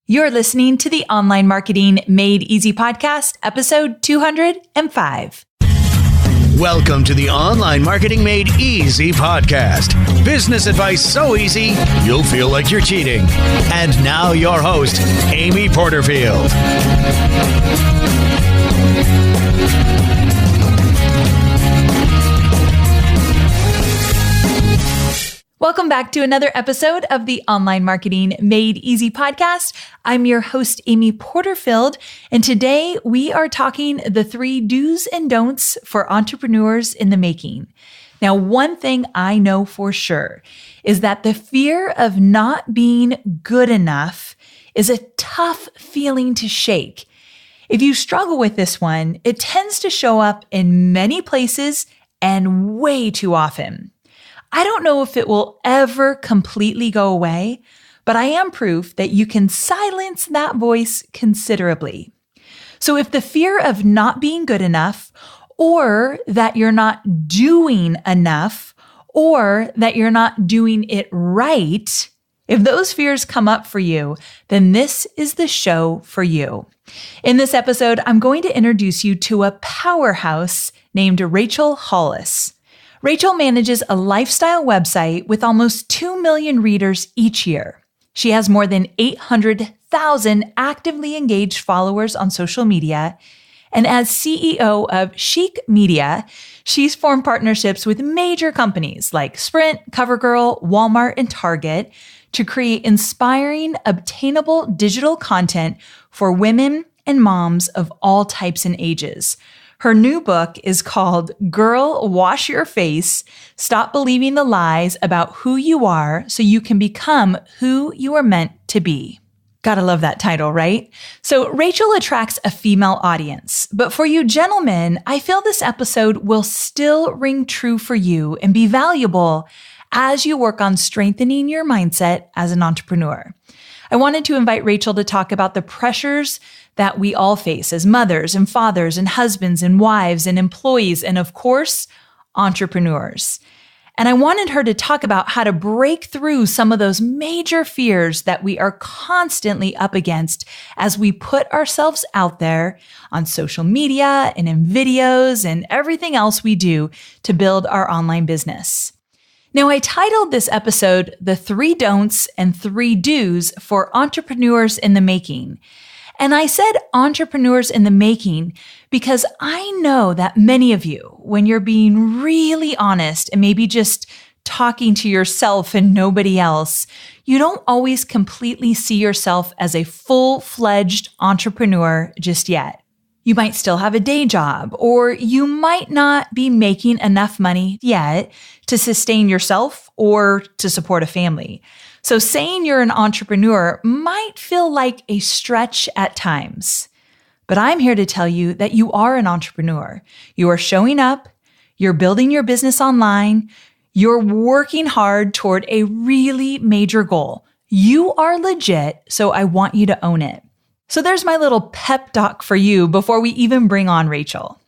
You're listening to the Online Marketing Made Easy podcast, episode 205. Welcome to the Online Marketing Made Easy podcast. Business advice so easy, you'll feel like you're cheating. And now your host, Amy Porterfield. Welcome back to another episode of the Online Marketing Made Easy podcast. I'm your host, Amy Porterfield, and today we are talking the 3 do's and don'ts for entrepreneurs in the making. Now, one thing I know for sure is that the fear of not being good enough is a tough feeling to shake. If you struggle with this one, it tends to show up in many places and way too often. I don't know if it will ever completely go away, but I am proof that you can silence that voice considerably. So if the fear of not being good enough, or that you're not doing enough, or that you're not doing it right, if those fears come up for you, then this is the show for you. In this episode, I'm going to introduce you to a powerhouse named Rachel Hollis. Rachel manages a lifestyle website with almost 2 million readers each year. She has more than 800,000 actively engaged followers on social media. And as CEO of Chic Media, she's formed partnerships with major companies like Sprint, CoverGirl, Walmart, and Target to create inspiring, obtainable digital content for women and moms of all types and ages. Her new book is called Girl, Wash Your Face, Stop Believing the Lies About Who You Are So You Can Become Who You Are Meant to Be. Gotta love that title, right? So Rachel attracts a female audience, but for you gentlemen, I feel this episode will still ring true for you and be valuable as you work on strengthening your mindset as an entrepreneur. I wanted to invite Rachel to talk about the pressures that we all face as mothers and fathers and husbands and wives and employees and, of course, entrepreneurs. And I wanted her to talk about how to break through some of those major fears that we are constantly up against as we put ourselves out there on social media and in videos and everything else we do to build our online business. Now, I titled this episode, The 3 Don'ts and 3 Do's for Entrepreneurs in the Making. And I said entrepreneurs in the making because I know that many of you, when you're being really honest and maybe just talking to yourself and nobody else, you don't always completely see yourself as a full-fledged entrepreneur just yet. You might still have a day job, or you might not be making enough money yet to sustain yourself or to support a family. So saying you're an entrepreneur might feel like a stretch at times. But I'm here to tell you that you are an entrepreneur. You are showing up, you're building your business online, you're working hard toward a really major goal. You are legit, so I want you to own it. So there's my little pep talk for you before we even bring on Rachel.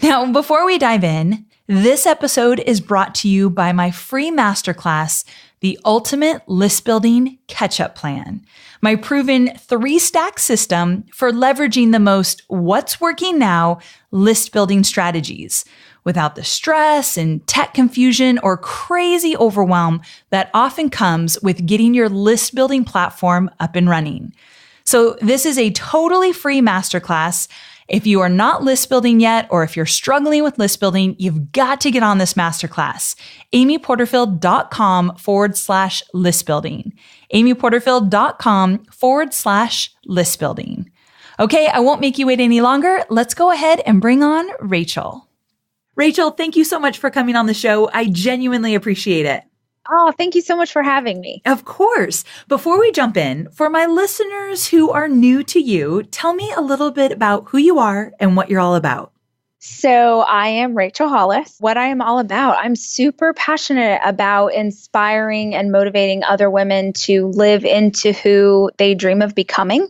Now, before we dive in, this episode is brought to you by my free masterclass, The Ultimate List Building Catch-Up Plan, my proven 3-stack system for leveraging the most what's working now list building strategies without the stress and tech confusion or crazy overwhelm that often comes with getting your list building platform up and running. So this is a totally free masterclass. If you are not list building yet, or if you're struggling with list building, you've got to get on this masterclass. amyporterfield.com/list building. amyporterfield.com/list building. Okay, I won't make you wait any longer. Let's go ahead and bring on Rachel. Rachel, thank you so much for coming on the show. I genuinely appreciate it. Oh, thank you so much for having me. Of course. Before we jump in, for my listeners who are new to you, tell me a little bit about who you are and what you're all about. So I am Rachel Hollis. What I am all about, I'm super passionate about inspiring and motivating other women to live into who they dream of becoming.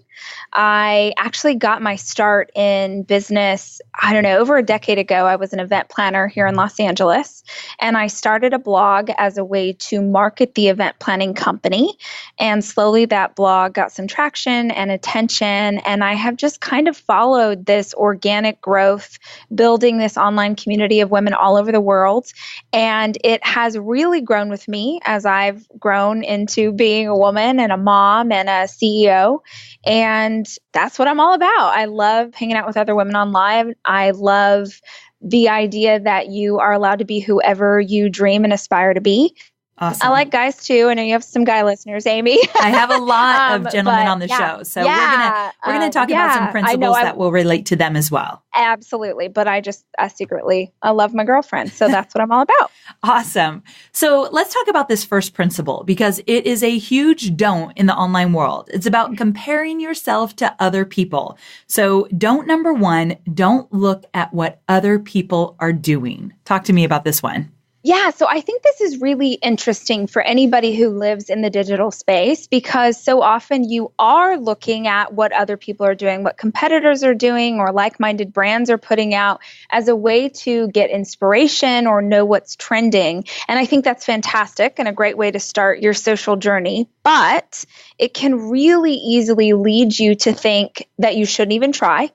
I actually got my start in business, I don't know, over a decade ago. I was an event planner here in Los Angeles, and I started a blog as a way to market the event planning company. And slowly that blog got some traction and attention, and I have just kind of followed this organic growth, building this online community of women all over the world. And it has really grown with me as I've grown into being a woman and a mom and a CEO. And that's what I'm all about. I love hanging out with other women online. I love the idea that you are allowed to be whoever you dream and aspire to be. Awesome. I like guys too. I know you have some guy listeners, Amy. I have a lot of gentlemen on the show. So we're gonna talk about some principles that will relate to them as well. Absolutely. But I secretly love my girlfriend. So that's what I'm all about. Awesome. So let's talk about this first principle, because it is a huge don't in the online world. It's about comparing yourself to other people. So don't number one, don't look at what other people are doing. Talk to me about this one. Yeah, so I think this is really interesting for anybody who lives in the digital space, because so often you are looking at what other people are doing, what competitors are doing, or like-minded brands are putting out as a way to get inspiration or know what's trending. And I think that's fantastic and a great way to start your social journey. But it can really easily lead you to think that you shouldn't even try,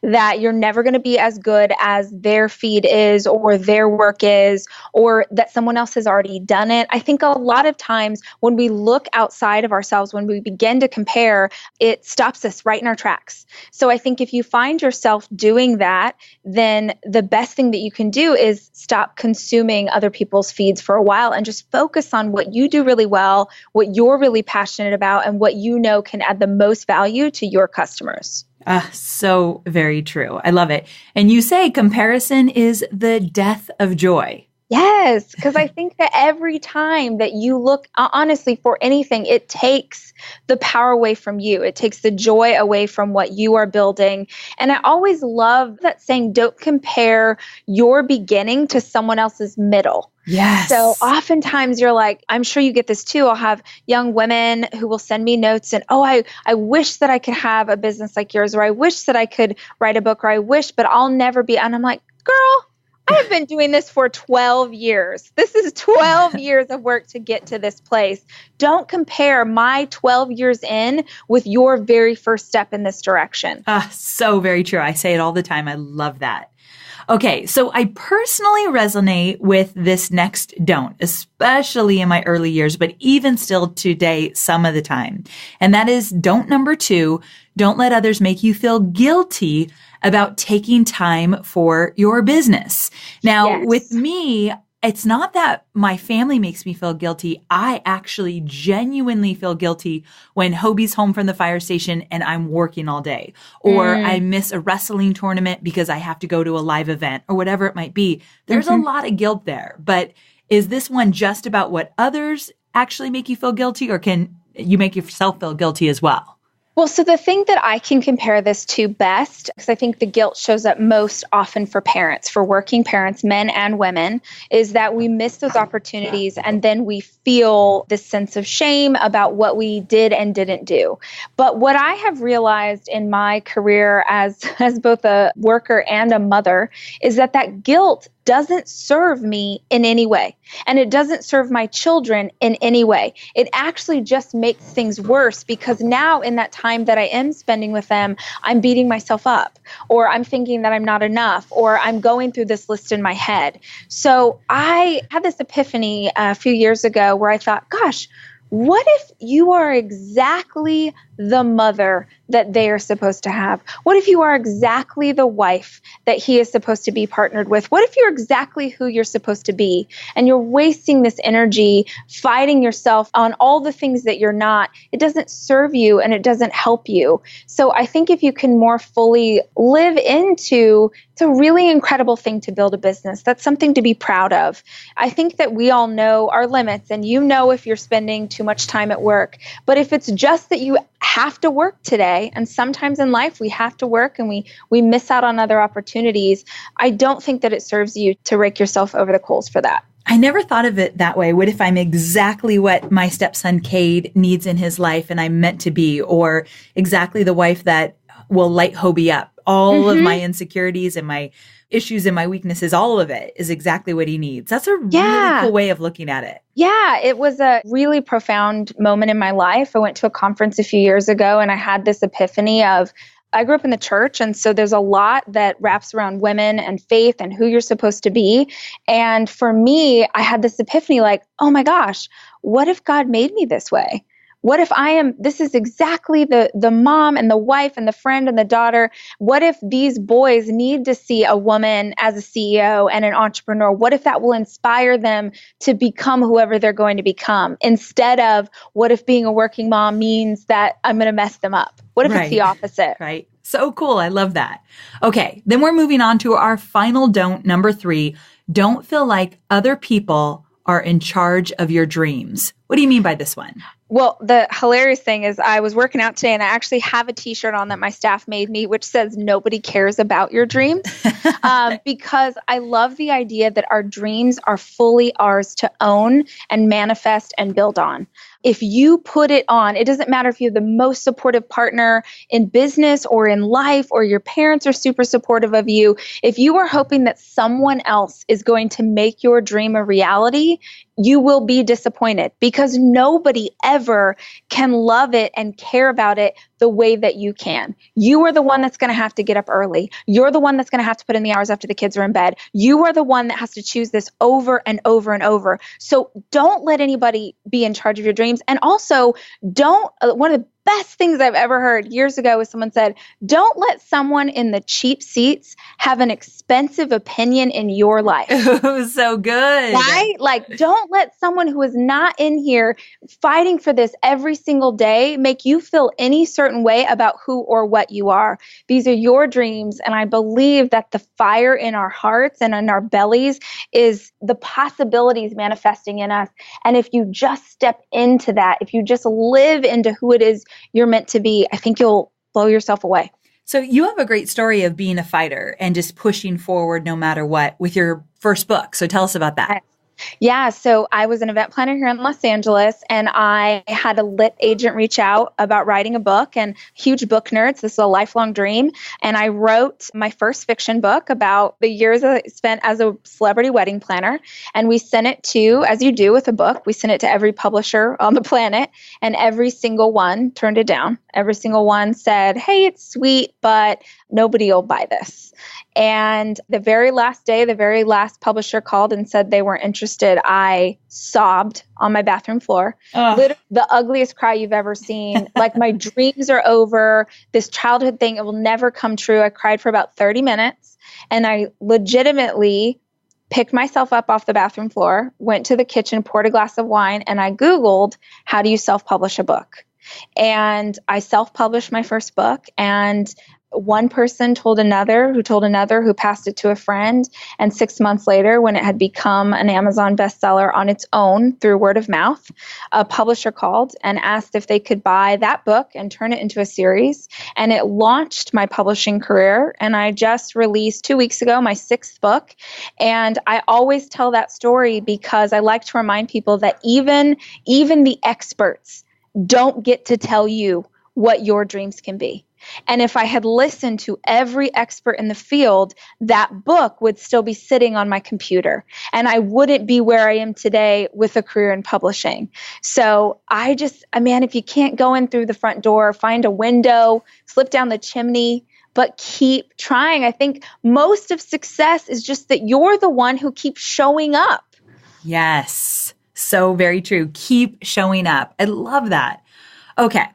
that you're never going to be as good as their feed is or their work is, or that someone else has already done it. I think a lot of times when we look outside of ourselves, when we begin to compare, it stops us right in our tracks. So I think if you find yourself doing that, then the best thing that you can do is stop consuming other people's feeds for a while and just focus on what you do really well, what you're really passionate about, and what you know can add the most value to your customers. So very true. I love it. And you say comparison is the death of joy. Yes, because I think that every time that you look, honestly, for anything, it takes the power away from you. It takes the joy away from what you are building. And I always love that saying, don't compare your beginning to someone else's middle. Yes. So oftentimes you're like, I'm sure you get this too. I'll have young women who will send me notes and, I wish that I could have a business like yours, or I wish that I could write a book, or I wish, but I'll never be. And I'm like, girl, I have been doing this for 12 years. This is 12 years of work to get to this place. Don't compare my 12 years in with your very first step in this direction. So very true. I say it all the time. I love that. Okay, so I personally resonate with this next don't, especially in my early years, but even still today, some of the time. And that is don't number two, don't let others make you feel guilty about taking time for your business. Now, with me, it's not that my family makes me feel guilty. I actually genuinely feel guilty when Hobie's home from the fire station and I'm working all day, or I miss a wrestling tournament because I have to go to a live event, or whatever it might be. There's a lot of guilt there. But is this one just about what others actually make you feel guilty, or can you make yourself feel guilty as well? Well, so the thing that I can compare this to best, because I think the guilt shows up most often for parents, for working parents, men and women, is that we miss those opportunities and then we feel this sense of shame about what we did and didn't do. But what I have realized in my career as both a worker and a mother is that guilt doesn't serve me in any way. And it doesn't serve my children in any way. It actually just makes things worse, because now in that time that I am spending with them, I'm beating myself up, or I'm thinking that I'm not enough, or I'm going through this list in my head. So I had this epiphany a few years ago where I thought, gosh, what if you are exactly the mother that they are supposed to have? What if you are exactly the wife that he is supposed to be partnered with? What if you're exactly who you're supposed to be, and you're wasting this energy fighting yourself on all the things that you're not? It doesn't serve you and it doesn't help you. So I think if you can more fully live into, it's a really incredible thing to build a business. That's something to be proud of. I think that we all know our limits, and you know if you're spending too much time at work. But if it's just that you have to work today. And sometimes in life we have to work and we miss out on other opportunities. I don't think that it serves you to rake yourself over the coals for that. I never thought of it that way. What if I'm exactly what my stepson Cade needs in his life and I'm meant to be, or exactly the wife that will light Hobie up? All of my insecurities and my issues and my weaknesses, all of it is exactly what he needs. That's a really cool way of looking at it. Yeah, it was a really profound moment in my life. I went to a conference a few years ago and I had this epiphany of, I grew up in the church, and so there's a lot that wraps around women and faith and who you're supposed to be. And for me, I had this epiphany like, oh my gosh, what if God made me this way? What if this is exactly the mom and the wife and the friend and the daughter. What if these boys need to see a woman as a CEO and an entrepreneur? What if that will inspire them to become whoever they're going to become? Instead of, what if being a working mom means that I'm going to mess them up? What if it's the opposite? Right. So cool. I love that. Okay. Then we're moving on to our final don't, number 3. Don't feel like other people are in charge of your dreams. What do you mean by this one? Well, the hilarious thing is I was working out today and I actually have a t-shirt on that my staff made me, which says nobody cares about your dreams, because I love the idea that our dreams are fully ours to own and manifest and build on. If you put it on, it doesn't matter if you have the most supportive partner in business or in life, or your parents are super supportive of you. If you are hoping that someone else is going to make your dream a reality, you will be disappointed, because nobody ever can love it and care about it the way that you can. You are the one that's going to have to get up early. You're the one that's going to have to put in the hours after the kids are in bed. You are the one that has to choose this over and over and over. So don't let anybody be in charge of your dreams. And also one of the best things I've ever heard years ago was someone said, don't let someone in the cheap seats have an expensive opinion in your life. Oh, so good. Right? Like, don't let someone who is not in here fighting for this every single day make you feel any certain way about who or what you are. These are your dreams. And I believe that the fire in our hearts and in our bellies is the possibilities manifesting in us. And if you just step into that, if you just live into who it is you're meant to be, I think you'll blow yourself away. So you have a great story of being a fighter and just pushing forward no matter what with your first book. So tell us about that. Yeah. So I was an event planner here in Los Angeles, and I had a lit agent reach out about writing a book, and huge book nerds. This is a lifelong dream. And I wrote my first fiction book about the years I spent as a celebrity wedding planner. And we sent it to, as you do with a book, we sent it to every publisher on the planet, and every single one turned it down. Every single one said, hey, it's sweet, but nobody will buy this. And the very last day, the very last publisher called and said they weren't interested. I sobbed on my bathroom floor. Literally the ugliest cry you've ever seen. Like, my dreams are over. This childhood thing, it will never come true. I cried for about 30 minutes, and I legitimately picked myself up off the bathroom floor, went to the kitchen, poured a glass of wine, and I Googled, how do you self-publish a book? And I self-published my first book, and one person told another, who passed it to a friend. And 6 months later, when it had become an Amazon bestseller on its own through word of mouth, a publisher called and asked if they could buy that book and turn it into a series. And it launched my publishing career. And I just released 2 weeks ago my 6th book. And I always tell that story because I like to remind people that even the experts don't get to tell you what your dreams can be. And if I had listened to every expert in the field, that book would still be sitting on my computer, and I wouldn't be where I am today with a career in publishing. So if you can't go in through the front door, find a window, slip down the chimney, but keep trying. I think most of success is just that you're the one who keeps showing up. Yes. So very true. Keep showing up. I love that. Okay.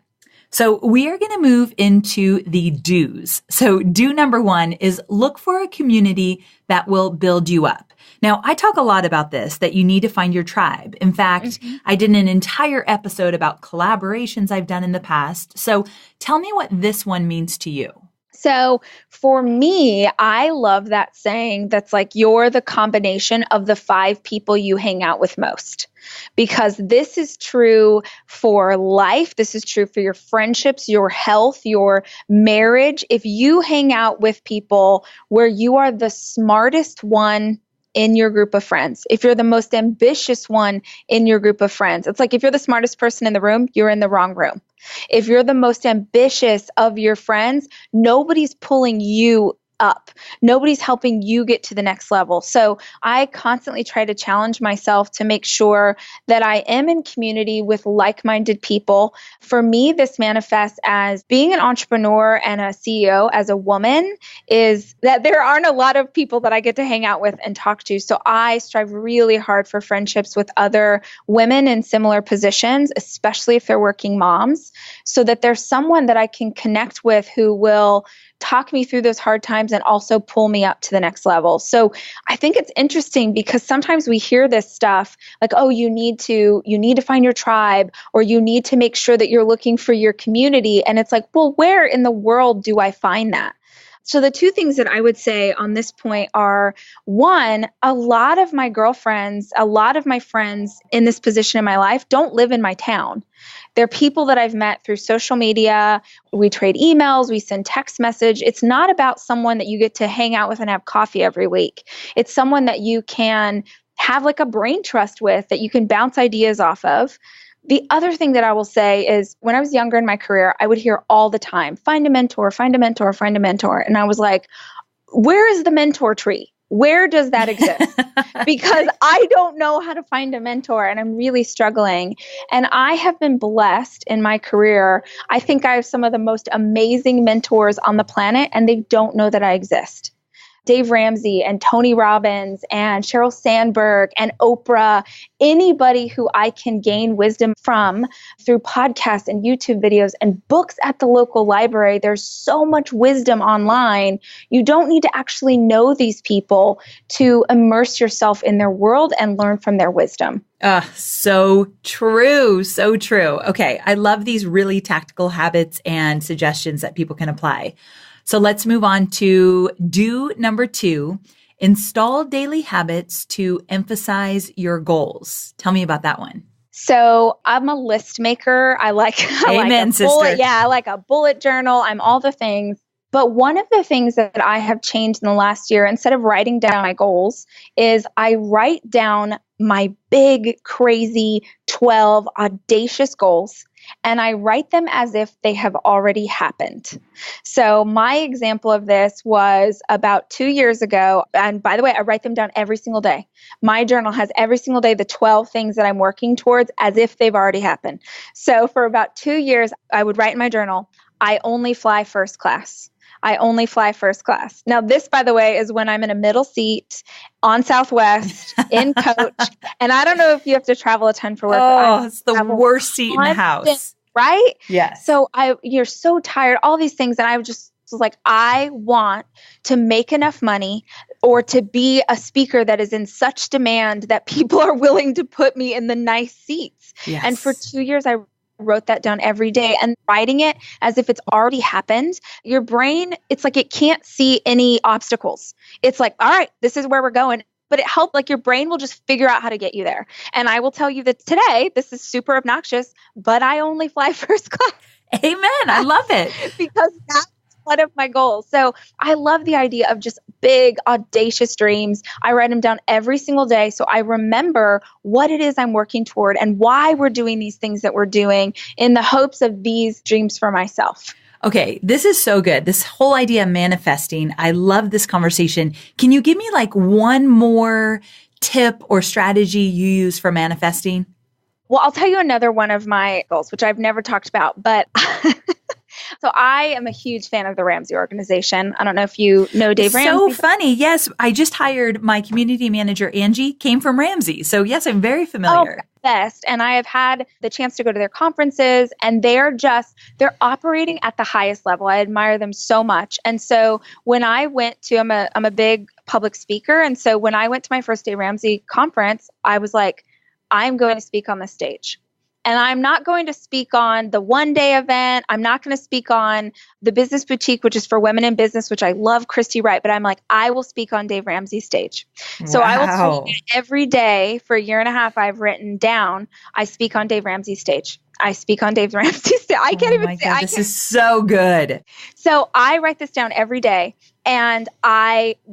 So we are going to move into the do's. So do number 1 is look for a community that will build you up. Now, I talk a lot about this, that you need to find your tribe. In fact, I did an entire episode about collaborations I've done in the past. So tell me what this one means to you. So for me, I love that saying that's like, you're the combination of the 5 people you hang out with most. Because this is true for life. This is true for your friendships, your health, your marriage. If you hang out with people where you are the smartest one in your group of friends, if you're the most ambitious one in your group of friends, it's like if you're the smartest person in the room, you're in the wrong room. If you're the most ambitious of your friends, nobody's pulling you up. Nobody's helping you get to the next level. So I constantly try to challenge myself to make sure that I am in community with like-minded people. For me, this manifests as being an entrepreneur and a CEO as a woman is that there aren't a lot of people that I get to hang out with and talk to. So I strive really hard for friendships with other women in similar positions, especially if they're working moms, so that there's someone that I can connect with who will talk me through those hard times and also pull me up to the next level. So I think it's interesting because sometimes we hear this stuff like, oh, you need to find your tribe, or you need to make sure that you're looking for your community. And it's like, well, where in the world do I find that? So the 2 things that I would say on this point are, one, a lot of my girlfriends, a lot of my friends in this position in my life don't live in my town. They're people that I've met through social media. We trade emails, we send text message. It's not about someone that you get to hang out with and have coffee every week. It's someone that you can have like a brain trust with, that you can bounce ideas off of. The other thing that I will say is when I was younger in my career, I would hear all the time, find a mentor, find a mentor, find a mentor. And I was like, where is the mentor tree? Where does that exist? Because I don't know how to find a mentor and I'm really struggling. And I have been blessed in my career. I think I have some of the most amazing mentors on the planet, and they don't know that I exist. Dave Ramsey and Tony Robbins and Sheryl Sandberg and Oprah, anybody who I can gain wisdom from through podcasts and YouTube videos and books at the local library. There's so much wisdom online. You don't need to actually know these people to immerse yourself in their world and learn from their wisdom. So true. So true. Okay. I love these really tactical habits and suggestions that people can apply. So let's move on to do number 2, install daily habits to emphasize your goals. Tell me about that one. So I'm a list maker. I like Amen, a bullet. sister. Yeah, I like a bullet journal. I'm all the things. But one of the things that I have changed in the last year, instead of writing down my goals, is I write down my big, crazy 12 audacious goals. And I write them as if they have already happened. So my example of this was about 2 years ago. And by the way, I write them down every single day. My journal has every single day the 12 things that I'm working towards as if they've already happened. So for about 2 years, I would write in my journal, I only fly first class. I only fly first class. Now, this, by the way, is when I'm in a middle seat on Southwest in coach. And I don't know if you have to travel a ton for work. Oh, it's the worst seat in the house. Right? Yes. So you're so tired, all these things. And I just was like, I want to make enough money or to be a speaker that is in such demand that people are willing to put me in the nice seats. Yes. And for 2 years, I wrote that down every day, and writing it as if it's already happened. Your brain, it's like it can't see any obstacles. It's like, all right, this is where we're going. But it helped, like your brain will just figure out how to get you there. And I will tell you that today, this is super obnoxious, but I only fly first class. Amen. I love it. Because that's one of my goals. So I love the idea of just big, audacious dreams. I write them down every single day so I remember what it is I'm working toward and why we're doing these things that we're doing in the hopes of these dreams for myself. Okay, this is so good. This whole idea of manifesting, I love this conversation. Can you give me like one more tip or strategy you use for manifesting? Well, I'll tell you another one of my goals, which I've never talked about, but so I am a huge fan of the Ramsey organization. I don't know if you know Dave Ramsey. So funny. Yes. I just hired my community manager, Angie, came from Ramsey. So yes, I'm very familiar. Oh, best. And I have had the chance to go to their conferences, and they're operating at the highest level. I admire them so much. And so when I went to, I'm a big public speaker. And so when I went to my first Dave Ramsey conference, I was like, I'm going to speak on the stage. And I'm not going to speak on the one-day event. I'm not going to speak on the Business Boutique, which is for women in business, which I love Christy Wright, but I'm like, I will speak on Dave Ramsey's stage. So I will tell you every day for a year and a half, I've written down, I speak on Dave Ramsey's stage. I speak on Dave Ramsey's stage. I can't even say. This is so good. So I write this down every day. And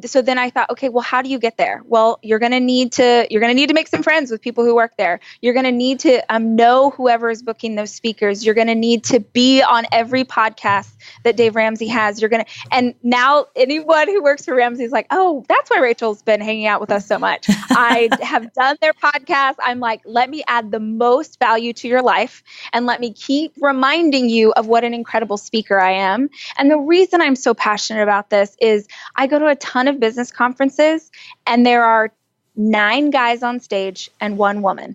so then I thought, okay, well, how do you get there? Well, you're going to need to make some friends with people who work there. You're going to need to know whoever is booking those speakers. You're going to need to be on every podcast that Dave Ramsey has. And now anyone who works for Ramsey is like, oh, that's why Rachel's been hanging out with us so much. I have done their podcast. I'm like, let me add the most value to your life and let me keep reminding you of what an incredible speaker I am. And the reason I'm so passionate about this is I go to a ton of business conferences and there are 9 guys on stage and 1 woman.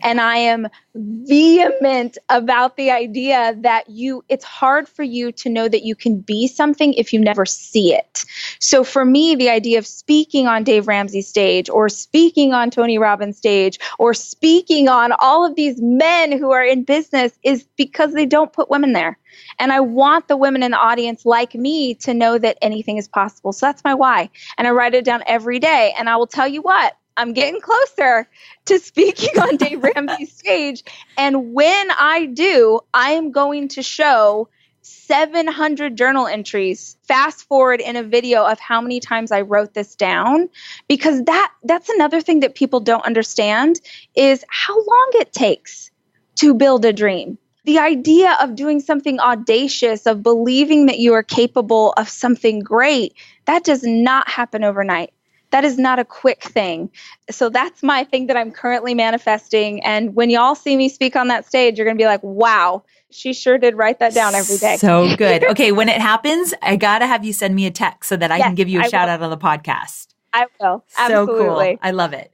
And I am vehement about the idea that it's hard for you to know that you can be something if you never see it. So for me, the idea of speaking on Dave Ramsey's stage or speaking on Tony Robbins' stage or speaking on all of these men who are in business is because they don't put women there. And I want the women in the audience like me to know that anything is possible. So that's my why. And I write it down every day. And I will tell you what, I'm getting closer to speaking on Dave Ramsey's stage. And when I do, I am going to show 700 journal entries, fast forward in a video of how many times I wrote this down, because that's another thing that people don't understand is how long it takes to build a dream. The idea of doing something audacious, of believing that you are capable of something great, that does not happen overnight. That is not a quick thing. So that's my thing that I'm currently manifesting. And when y'all see me speak on that stage, you're going to be like, wow, she sure did write that down every day. So good. Okay, when it happens, I got to have you send me a text so that I can give you a shout out on the podcast. I will. Absolutely. So cool. I love it.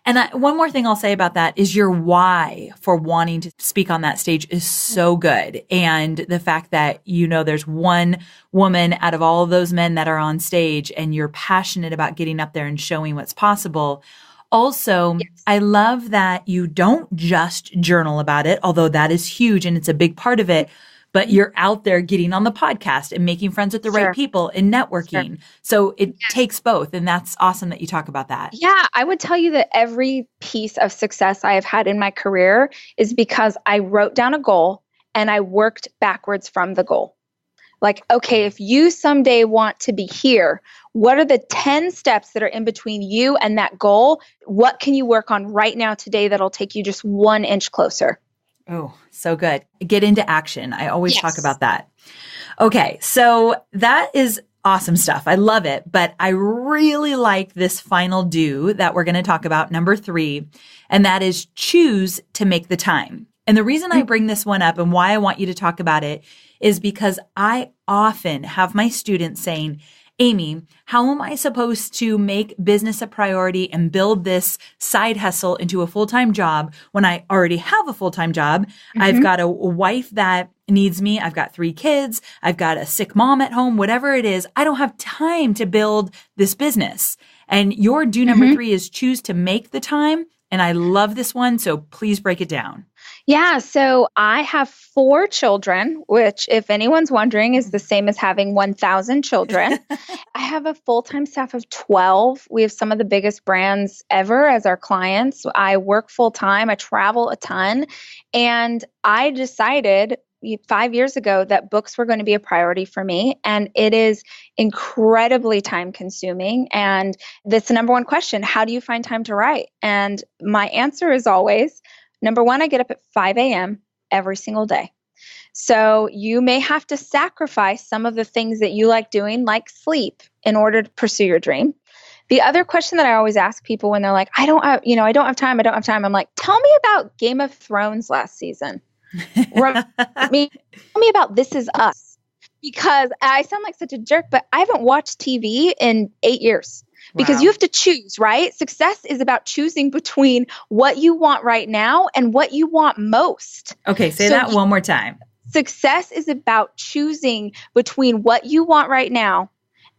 And one more thing I'll say about that is your why for wanting to speak on that stage is so good. And the fact that, there's one woman out of all of those men that are on stage and you're passionate about getting up there and showing what's possible. Also, yes. I love that you don't just journal about it, although that is huge and it's a big part of it. But you're out there getting on the podcast and making friends with the right people and networking. Sure. So it takes both. And that's awesome that you talk about that. Yeah, I would tell you that every piece of success I have had in my career is because I wrote down a goal and I worked backwards from the goal. Like, okay, if you someday want to be here, what are the 10 steps that are in between you and that goal? What can you work on right now today that'll take you just 1 inch closer? Oh, so good. Get into action. I always talk about that. Okay. So that is awesome stuff. I love it. But I really like this final do that we're going to talk about, number 3, and that is choose to make the time. And the reason I bring this one up and why I want you to talk about it is because I often have my students saying, Amy, how am I supposed to make business a priority and build this side hustle into a full-time job when I already have a full-time job? Mm-hmm. I've got a wife that needs me. I've got 3 kids. I've got a sick mom at home, whatever it is. I don't have time to build this business. And your do number 3 is choose to make the time. And I love this one. So please break it down. Yeah. So I have 4 children, which if anyone's wondering is the same as having 1,000 children. I have a full-time staff of 12. We have some of the biggest brands ever as our clients. I work full-time. I travel a ton. And I decided 5 years ago that books were going to be a priority for me. And it is incredibly time consuming. And that's the number one question. How do you find time to write? And my answer is always, number 1, I get up at 5 a.m. every single day. So you may have to sacrifice some of the things that you like doing, like sleep, in order to pursue your dream. The other question that I always ask people when they're like, I don't have time. I'm like, tell me about Game of Thrones last season. Tell me about This Is Us, because I sound like such a jerk, but I haven't watched TV in 8 years because you have to choose, right? Success is about choosing between what you want right now and what you want most. Okay, say that one more time. Success is about choosing between what you want right now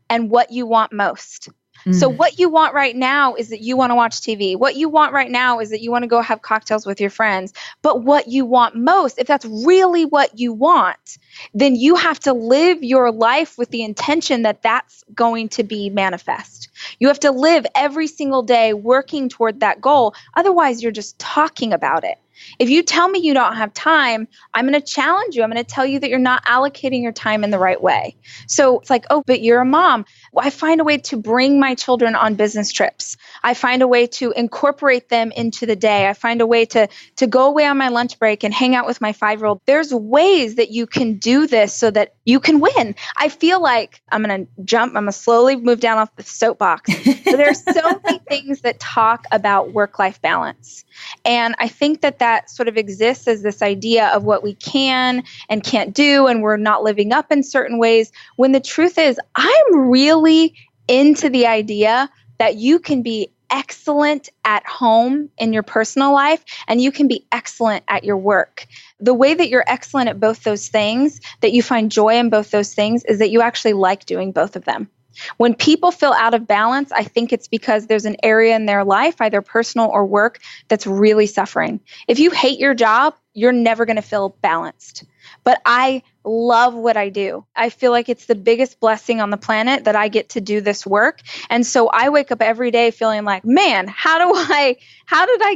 and what you want most. So what you want right now is that you want to watch TV. What you want right now is that you want to go have cocktails with your friends. But what you want most, if that's really what you want, then you have to live your life with the intention that that's going to be manifest. You have to live every single day working toward that goal. Otherwise, you're just talking about it. If you tell me you don't have time, I'm going to challenge you. I'm going to tell you that you're not allocating your time in the right way. So it's like, oh, but you're a mom. Well, I find a way to bring my children on business trips. I find a way to incorporate them into the day. I find a way to go away on my lunch break and hang out with my 5-year-old. There's ways that you can do this so that you can win. I feel like I'm going to slowly move down off the soapbox. But there's so many things that talk about work-life balance. And I think that sort of exists as this idea of what we can and can't do, and we're not living up in certain ways, when the truth is, I'm really into the idea that you can be excellent at home in your personal life, and you can be excellent at your work. The way that you're excellent at both those things, that you find joy in both those things, is that you actually like doing both of them. When people feel out of balance, I think it's because there's an area in their life, either personal or work, that's really suffering. If you hate your job, you're never going to feel balanced. But I love what I do. I feel like it's the biggest blessing on the planet that I get to do this work. And so I wake up every day feeling like, man, how did I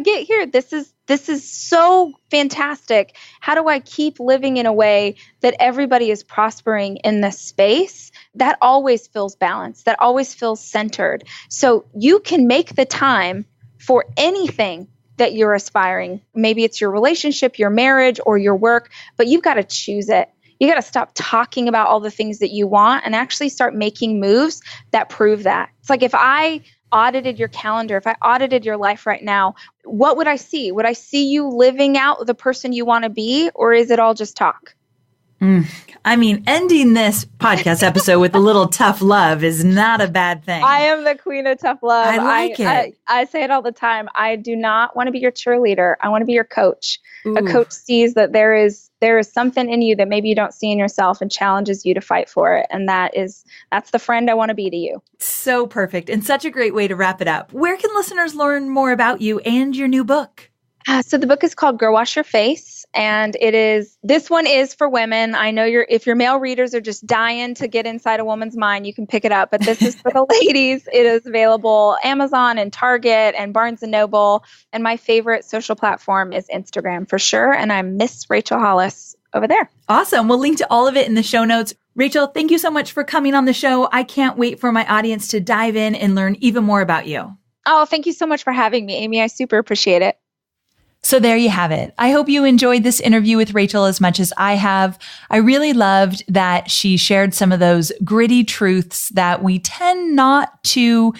get here? This is so fantastic. How do I keep living in a way that everybody is prospering in this space? That always feels balanced. That always feels centered. So you can make the time for anything that you're aspiring. Maybe it's your relationship, your marriage, or your work, but you've got to choose it. You got to stop talking about all the things that you want and actually start making moves that prove that. It's like if I audited your calendar, if I audited your life right now, what would I see? Would I see you living out the person you want to be, or is it all just talk? I mean, ending this podcast episode with a little tough love is not a bad thing. I am the queen of tough love. I like it. I say it all the time. I do not want to be your cheerleader. I want to be your coach. Ooh. A coach sees that there is something in you that maybe you don't see in yourself and challenges you to fight for it. And that's the friend I want to be to you. So perfect. And such a great way to wrap it up. Where can listeners learn more about you and your new book? So the book is called Girl Wash Your Face, and this one is for women. I know if your male readers are just dying to get inside a woman's mind, you can pick it up, but this is for the ladies. It is available Amazon and Target and Barnes & Noble, and my favorite social platform is Instagram for sure, and I'm Miss Rachel Hollis over there. Awesome. We'll link to all of it in the show notes. Rachel, thank you so much for coming on the show. I can't wait for my audience to dive in and learn even more about you. Oh, thank you so much for having me, Amy. I super appreciate it. So there you have it. I hope you enjoyed this interview with Rachel as much as I have. I really loved that she shared some of those gritty truths that we tend not to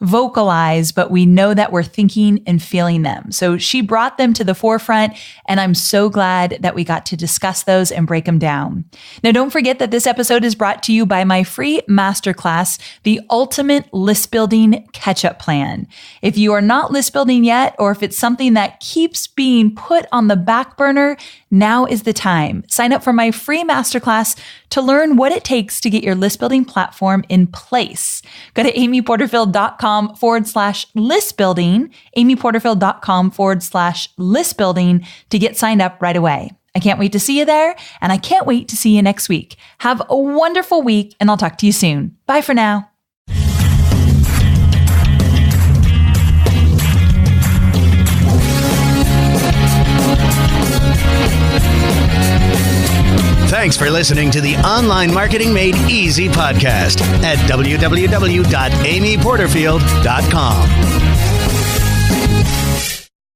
vocalize, but we know that we're thinking and feeling them. So she brought them to the forefront, and I'm so glad that we got to discuss those and break them down. Now, don't forget that this episode is brought to you by my free masterclass, The Ultimate List Building Catch-Up Plan. If you are not list building yet, or if it's something that keeps being put on the back burner, now is the time. Sign up for my free masterclass to learn what it takes to get your list building platform in place. Go to amyporterfield.com/list building, amyporterfield.com/list building to get signed up right away. I can't wait to see you there, and I can't wait to see you next week. Have a wonderful week, and I'll talk to you soon. Bye for now. Thanks for listening to the Online Marketing Made Easy podcast at www.amyporterfield.com.